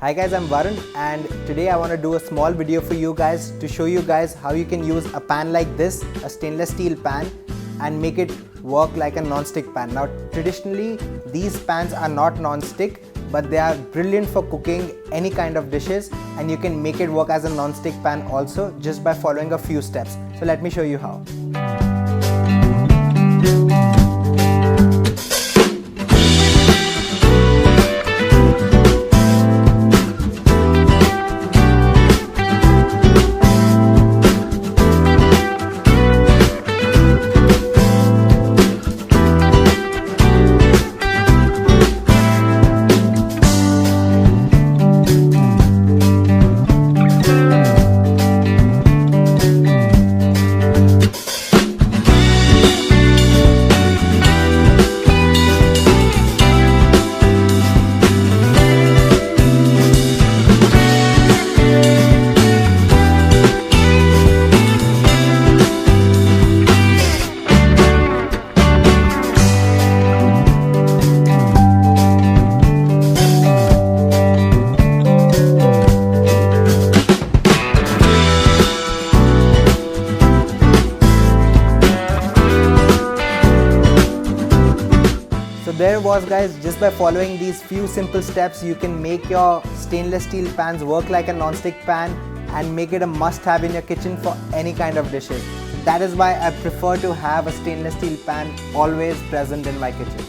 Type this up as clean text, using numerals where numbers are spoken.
Hi guys, I'm Varun and today I want to do a small video for you guys to show you guys how you can use a pan like this, a stainless steel pan, and make it work like a non-stick pan. Now traditionally these pans are not non-stick, but they are brilliant for cooking any kind of dishes, and you can make it work as a non-stick pan also just by following a few steps. So let me show you how. So there was guys, just by following these few simple steps you can make your stainless steel pans work like a non-stick pan and make it a must-have in your kitchen for any kind of dishes. That is why I prefer to have a stainless steel pan always present in my kitchen.